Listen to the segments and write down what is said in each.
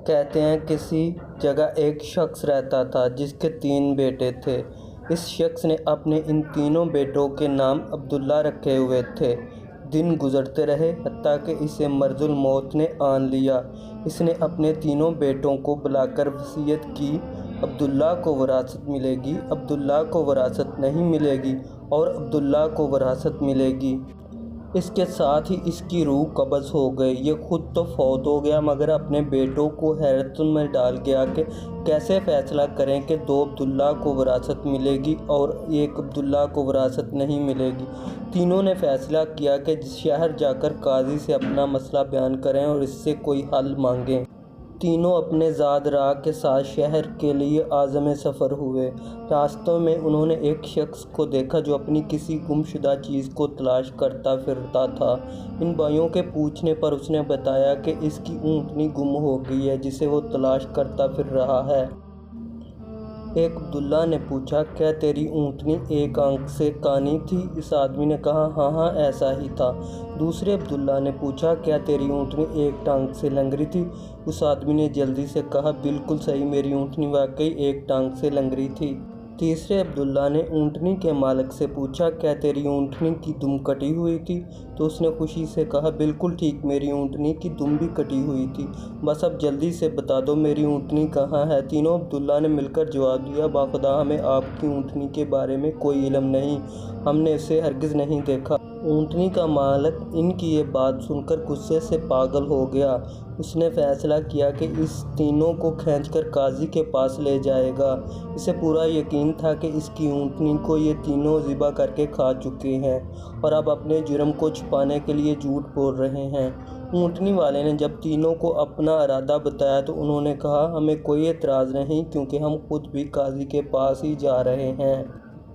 کہتے ہیں کسی جگہ ایک شخص رہتا تھا جس کے 3 بیٹے تھے۔ اس شخص نے اپنے ان تینوں بیٹوں کے نام عبداللہ رکھے ہوئے تھے۔ دن گزرتے رہے حتیٰ کہ اسے مرض الموت نے آن لیا۔ اس نے اپنے تینوں بیٹوں کو بلا کر وصیت کی، عبداللہ کو وراثت ملے گی، عبداللہ کو وراثت نہیں ملے گی اور عبداللہ کو وراثت ملے گی۔ اس کے ساتھ ہی اس کی روح قبض ہو گئی۔ یہ خود تو فوت ہو گیا مگر اپنے بیٹوں کو حیرت میں ڈال گیا کہ کیسے فیصلہ کریں کہ 2 عبداللہ کو وراثت ملے گی اور 1 عبداللہ کو وراثت نہیں ملے گی۔ تینوں نے فیصلہ کیا کہ شہر جا کر قاضی سے اپنا مسئلہ بیان کریں اور اس سے کوئی حل مانگیں۔ تینوں اپنے زاد راہ کے ساتھ شہر کے لیے عازم سفر ہوئے۔ راستوں میں انہوں نے ایک شخص کو دیکھا جو اپنی کسی گم شدہ چیز کو تلاش کرتا پھرتا تھا۔ ان بھائیوں کے پوچھنے پر اس نے بتایا کہ اس کی اونٹنی گم ہو گئی ہے جسے وہ تلاش کرتا پھر رہا ہے۔ ایک عبداللہ نے پوچھا، کیا تیری اونٹنی ایک آنکھ سے کانی تھی؟ اس آدمی نے کہا، ہاں ایسا ہی تھا۔ دوسرے عبداللہ نے پوچھا، کیا تیری اونٹنی ایک ٹانگ سے لنگری تھی؟ اس آدمی نے جلدی سے کہا، بالکل صحیح، میری اونٹنی واقعی ایک ٹانگ سے لنگری تھی۔ تیسرے عبداللہ نے اونٹنی کے مالک سے پوچھا، کیا تیری اونٹنی کی دم کٹی ہوئی تھی؟ تو اس نے خوشی سے کہا، بالکل ٹھیک، میری اونٹنی کی دم بھی کٹی ہوئی تھی، بس اب جلدی سے بتا دو میری اونٹنی کہاں ہے؟ تینوں عبداللہ نے مل کر جواب دیا، باخدا ہمیں آپ کی اونٹنی کے بارے میں کوئی علم نہیں، ہم نے اسے ہرگز نہیں دیکھا۔ اونٹنی کا مالک ان کی یہ بات سن کر غصے سے پاگل ہو گیا۔ اس نے فیصلہ کیا کہ اس تینوں کو کھینچ کر قاضی کے پاس لے جائے گا۔ اسے پورا یقین تھا کہ اس کی اونٹنی کو یہ تینوں ذبح کر کے کھا چکے ہیں اور اب اپنے جرم کو چھپانے کے لیے جھوٹ بول رہے ہیں۔ اونٹنی والے نے جب تینوں کو اپنا ارادہ بتایا تو انہوں نے کہا، ہمیں کوئی اعتراض نہیں کیونکہ ہم خود بھی قاضی کے پاس ہی جا رہے ہیں۔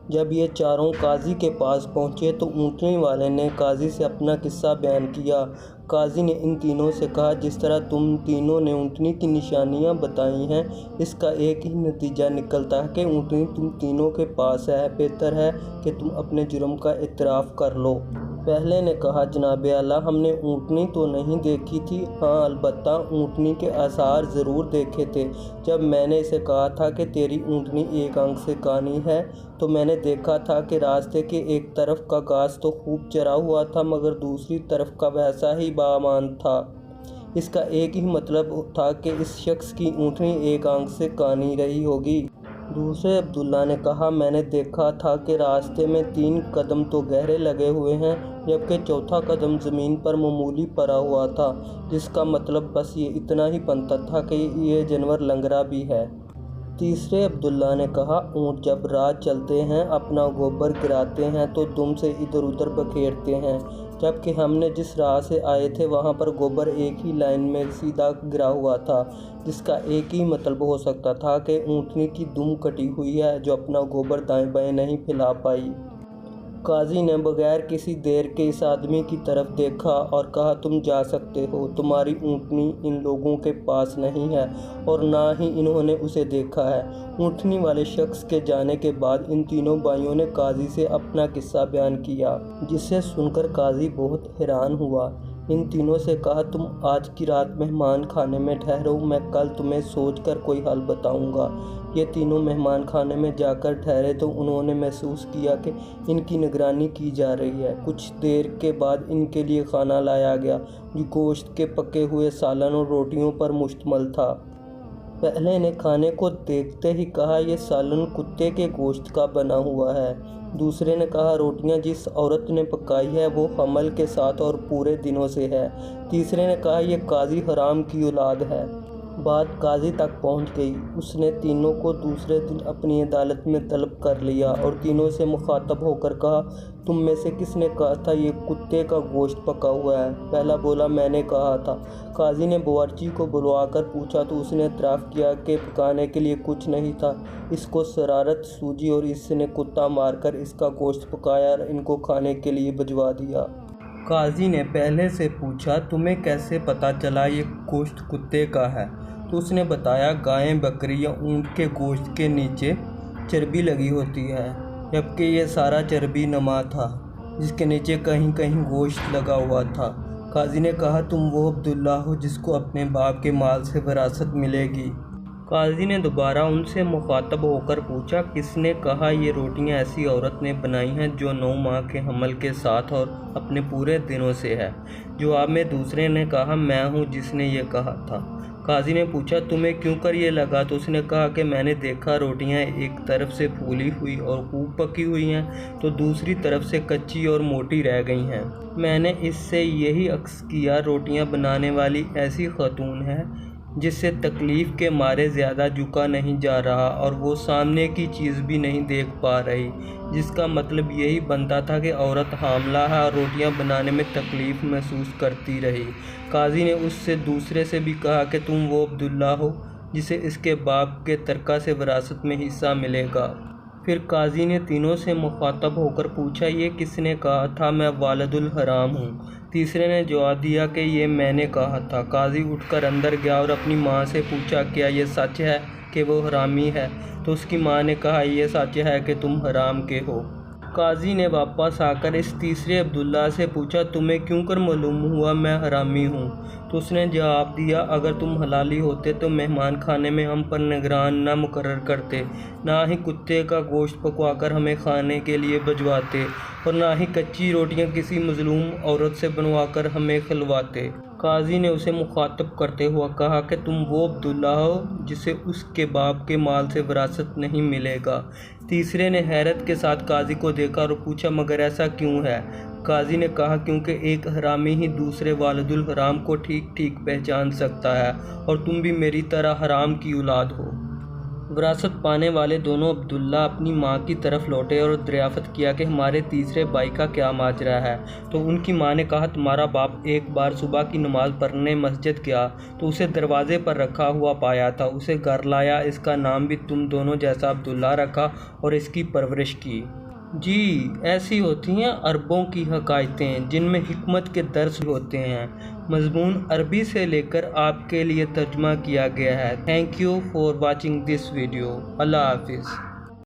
جب یہ چاروں قاضی کے پاس پہنچے تو اونٹنی والے نے قاضی سے اپنا قصہ بیان کیا۔ قاضی نے ان تینوں سے کہا، جس طرح تم تینوں نے اونٹنی کی نشانیاں بتائی ہیں اس کا ایک ہی نتیجہ نکلتا ہے کہ اونٹنی تم تینوں کے پاس ہے، بہتر ہے کہ تم اپنے جرم کا اعتراف کر لو۔ پہلے نے کہا، جناب اعلیٰ، ہم نے اونٹنی تو نہیں دیکھی تھی، ہاں البتہ اونٹنی کے آثار ضرور دیکھے تھے۔ جب میں نے اسے کہا تھا کہ تیری اونٹنی ایک آنکھ سے کانی ہے تو میں نے دیکھا تھا کہ راستے کے ایک طرف کا گھاس تو خوب چرا ہوا تھا مگر دوسری طرف کا ویسا ہی باامان تھا۔ اس کا ایک ہی مطلب تھا کہ اس شخص کی اونٹنی ایک آنکھ سے کانی رہی ہوگی۔ دوسرے عبداللہ نے کہا، میں نے دیکھا تھا کہ راستے میں 3 قدم تو گہرے لگے ہوئے ہیں جبکہ چوتھا قدم زمین پر معمولی پڑا ہوا تھا، جس کا مطلب بس یہ اتنا ہی بنتا تھا کہ یہ جانور لنگڑا بھی ہے۔ تیسرے عبداللہ نے کہا، اونٹ جب راہ چلتے ہیں اپنا گوبر گراتے ہیں تو دم سے ادھر ادھر بکھیرتے ہیں، جبکہ ہم نے جس راہ سے آئے تھے وہاں پر گوبر ایک ہی لائن میں سیدھا گرا ہوا تھا، جس کا ایک ہی مطلب ہو سکتا تھا کہ اونٹنی کی دم کٹی ہوئی ہے جو اپنا گوبر دائیں بائیں نہیں پھیلا پائی۔ قاضی نے بغیر کسی دیر کے اس آدمی کی طرف دیکھا اور کہا، تم جا سکتے ہو، تمہاری اونٹنی ان لوگوں کے پاس نہیں ہے اور نہ ہی انہوں نے اسے دیکھا ہے۔ اونٹنی والے شخص کے جانے کے بعد ان تینوں بھائیوں نے قاضی سے اپنا قصہ بیان کیا، جسے سن کر قاضی بہت حیران ہوا۔ ان تینوں سے کہا، تم آج کی رات مہمان خانے میں ٹھہرو، میں کل تمہیں سوچ کر کوئی حل بتاؤں گا۔ یہ تینوں مہمان خانے میں جا کر ٹھہرے تو انہوں نے محسوس کیا کہ ان کی نگرانی کی جا رہی ہے۔ کچھ دیر کے بعد ان کے لیے کھانا لایا گیا جو گوشت کے پکے ہوئے سالن اور روٹیوں پر مشتمل تھا۔ پہلے نے کھانے کو دیکھتے ہی کہا، یہ سالن کتے کے گوشت کا بنا ہوا ہے۔ دوسرے نے کہا، روٹیاں جس عورت نے پکائی ہے وہ حمل کے ساتھ اور پورے دنوں سے ہے۔ تیسرے نے کہا، یہ قاضی حرام کی اولاد ہے۔ بات قاضی تک پہنچ گئی۔ اس نے تینوں کو دوسرے دن اپنی عدالت میں طلب کر لیا اور تینوں سے مخاطب ہو کر کہا، تم میں سے کس نے کہا تھا یہ کتے کا گوشت پکا ہوا ہے؟ پہلا بولا، میں نے کہا تھا۔ قاضی نے باورچی کو بلوا کر پوچھا تو اس نے اعتراف کیا کہ پکانے کے لیے کچھ نہیں تھا، اس کو شرارت سوجی اور اس نے کتا مار کر اس کا گوشت پکایا اور ان کو کھانے کے لیے بھجوا دیا۔ قاضی نے پہلے سے پوچھا، تمہیں کیسے پتہ چلا یہ گوشت کتے کا ہے؟ تو اس نے بتایا، گائے، بکری یا اونٹ کے گوشت کے نیچے چربی لگی ہوتی ہے، جبکہ یہ سارا چربی نما تھا جس کے نیچے کہیں کہیں گوشت لگا ہوا تھا۔ قاضی نے کہا تم وہ عبداللہ ہو جس کو اپنے باپ کے مال سے وراثت ملے گی۔ قاضی نے دوبارہ ان سے مخاطب ہو کر پوچھا کس نے کہا یہ روٹیاں ایسی عورت نے بنائی ہیں جو 9 ماہ کے حمل کے ساتھ اور اپنے پورے دنوں سے ہے؟ جواب میں دوسرے نے کہا میں ہوں جس نے یہ کہا تھا۔ قاضی نے پوچھا تمہیں کیوں کر یہ لگا؟ تو اس نے کہا کہ میں نے دیکھا روٹیاں ایک طرف سے پھولی ہوئی اور خوب پکی ہوئی ہیں تو دوسری طرف سے کچی اور موٹی رہ گئی ہیں۔ میں نے اس سے یہی اخذ کیا روٹیاں بنانے والی ایسی خاتون ہے جس سے تکلیف کے مارے زیادہ جھکا نہیں جا رہا اور وہ سامنے کی چیز بھی نہیں دیکھ پا رہی، جس کا مطلب یہی بنتا تھا کہ عورت حاملہ ہے اور روٹیاں بنانے میں تکلیف محسوس کرتی رہی۔ قاضی نے اس سے دوسرے سے بھی کہا کہ تم وہ عبداللہ ہو جسے اس کے باپ کے ترکہ سے وراثت میں حصہ ملے گا۔ پھر قاضی نے تینوں سے مخاطب ہو کر پوچھا یہ کس نے کہا تھا میں والد الحرام ہوں؟ تیسرے نے جواب دیا کہ یہ میں نے کہا تھا۔ قاضی اٹھ کر اندر گیا اور اپنی ماں سے پوچھا کیا یہ سچ ہے کہ وہ حرامی ہے؟ تو اس کی ماں نے کہا یہ سچ ہے کہ تم حرام کے ہو۔ قاضی نے واپس آ کر اس تیسرے عبداللہ سے پوچھا تمہیں کیوں کر معلوم ہوا میں حرامی ہوں؟ تو اس نے جواب دیا اگر تم حلالی ہوتے تو مہمان خانے میں ہم پر نگران نہ مقرر کرتے، نہ ہی کتے کا گوشت پکوا کر ہمیں کھانے کے لیے بھجواتے اور نہ ہی کچی روٹیاں کسی مظلوم عورت سے بنوا کر ہمیں کھلواتے۔ قاضی نے اسے مخاطب کرتے ہوا کہا کہ تم وہ عبداللہ ہو جسے اس کے باپ کے مال سے وراثت نہیں ملے گا۔ تیسرے نے حیرت کے ساتھ قاضی کو دیکھا اور پوچھا مگر ایسا کیوں ہے؟ قاضی نے کہا کیونکہ ایک حرامی ہی دوسرے والد الحرام کو ٹھیک ٹھیک پہچان سکتا ہے اور تم بھی میری طرح حرام کی اولاد ہو۔ وراثت پانے والے دونوں عبداللہ اپنی ماں کی طرف لوٹے اور دریافت کیا کہ ہمارے تیسرے بھائی کا کیا ماجرا ہے؟ تو ان کی ماں نے کہا تمہارا باپ ایک بار صبح کی نماز پڑھنے مسجد گیا تو اسے دروازے پر رکھا ہوا پایا تھا، اسے گھر لایا، اس کا نام بھی تم دونوں جیسا عبداللہ رکھا اور اس کی پرورش کی۔ جی ایسی ہوتی ہیں عربوں کی حکایتیں جن میں حکمت کے درس ہوتے ہیں۔ مضمون عربی سے لے کر آپ کے لیے ترجمہ کیا گیا ہے۔ Thank you for watching this video. اللہ حافظ۔